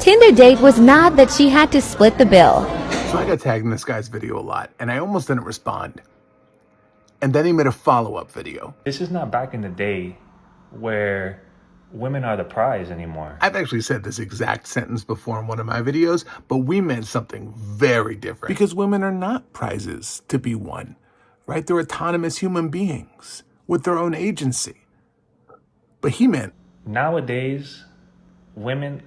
Tinder date was not that she had to split the bill. So I got tagged in this guy's video a lot, and I almost didn't respond. And then he made a follow-up video. This is not back in the day where women are the prize anymore. I've actually said this exact sentence before in one of my videos, but we meant something very different. Because women are not prizes to be won, right? They're autonomous human beings with their own agency. But he meant... Nowadays, women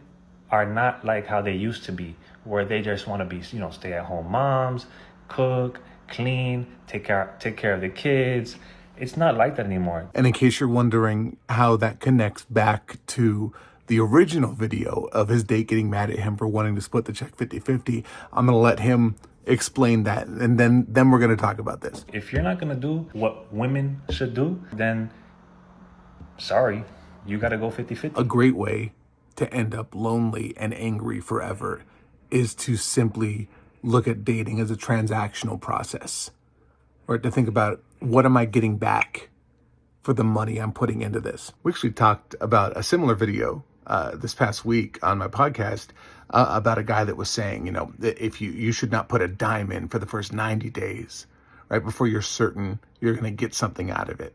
are not like how they used to be, where they just want to be, stay-at-home moms, cook, clean, take care of the kids. It's not like that anymore. And in case you're wondering how that connects back to the original video of his date getting mad at him for wanting to split the check 50-50, I'm going to let him explain that, and then we're going to talk about this. If you're not going to do what women should do, then sorry, you got to go 50-50. A great way to end up lonely and angry forever is to simply look at dating as a transactional process, or to think about, what am I getting back for the money I'm putting into this? We actually talked about a similar video this past week on my podcast about a guy that was saying, that if you should not put a dime in for the first 90 days, right, before you're certain you're going to get something out of it,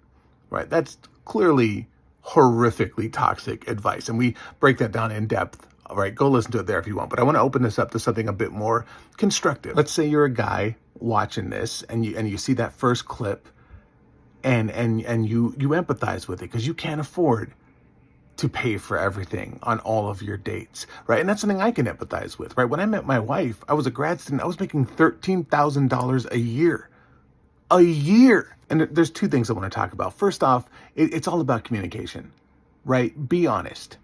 right? That's clearly horrifically toxic advice, and we break that down in depth. All right, go listen to it there if you want. But I want to open this up to something a bit more constructive. Let's say you're a guy watching this, and you see that first clip, and you empathize with it because you can't afford to pay for everything on all of your dates, right? And that's something I can empathize with, right? When I met my wife, I was a grad student. I was making $13,000 a year. A year. And there's two things I want to talk about. First off, it's all about communication, right? Be honest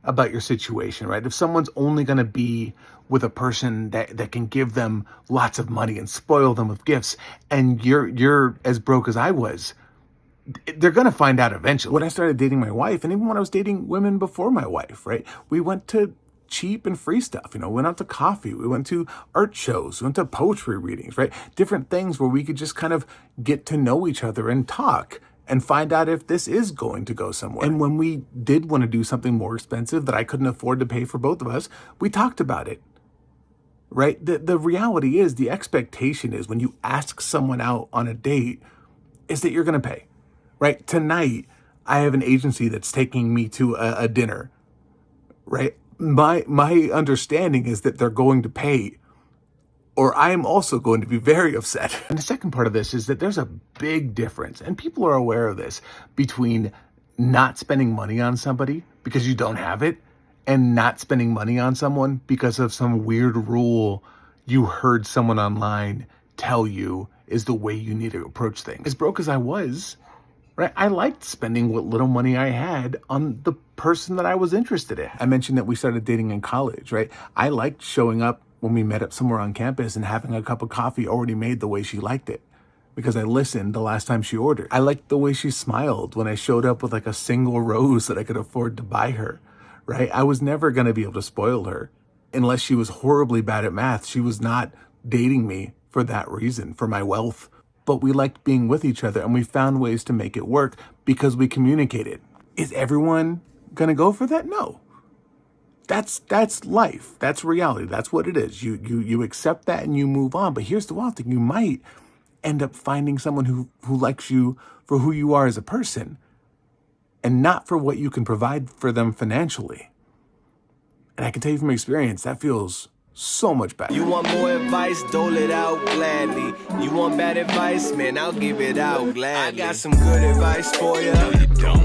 about your situation, right? If someone's only going to be with a person that can give them lots of money and spoil them with gifts, and you're as broke as I was, they're going to find out eventually. When I started dating my wife, and even when I was dating women before my wife, right? We went to cheap and free stuff, we went out to coffee, we went to art shows, we went to poetry readings, right? Different things where we could just kind of get to know each other and talk and find out if this is going to go somewhere. And when we did want to do something more expensive that I couldn't afford to pay for both of us, we talked about it, right? The reality is, the expectation is when you ask someone out on a date is that you're going to pay, right? Tonight, I have an agency that's taking me to a dinner, right? My understanding is that they're going to pay, or I am also going to be very upset. And the second part of this is that there's a big difference, and people are aware of this, between not spending money on somebody because you don't have it, and not spending money on someone because of some weird rule you heard someone online tell you is the way you need to approach things. As broke as I was, right, I liked spending what little money I had on the person that I was interested in. I mentioned that we started dating in college, right? I liked showing up when we met up somewhere on campus and having a cup of coffee already made the way she liked it, because I listened the last time she ordered. I liked the way she smiled when I showed up with like a single rose that I could afford to buy her, right? I was never going to be able to spoil her unless she was horribly bad at math. She was not dating me for that reason, for my wealth. But we liked being with each other, and we found ways to make it work because we communicated. Is everyone going to go for that? No. That's life. That's reality. That's what it is. You accept that and you move on. But here's the wild thing. You might end up finding someone who likes you for who you are as a person, and not for what you can provide for them financially. And I can tell you from experience, that feels so much better. You want more advice? Dole it out gladly. You want bad advice? Man, I'll give it out gladly. I got some good advice for you. No, you don't.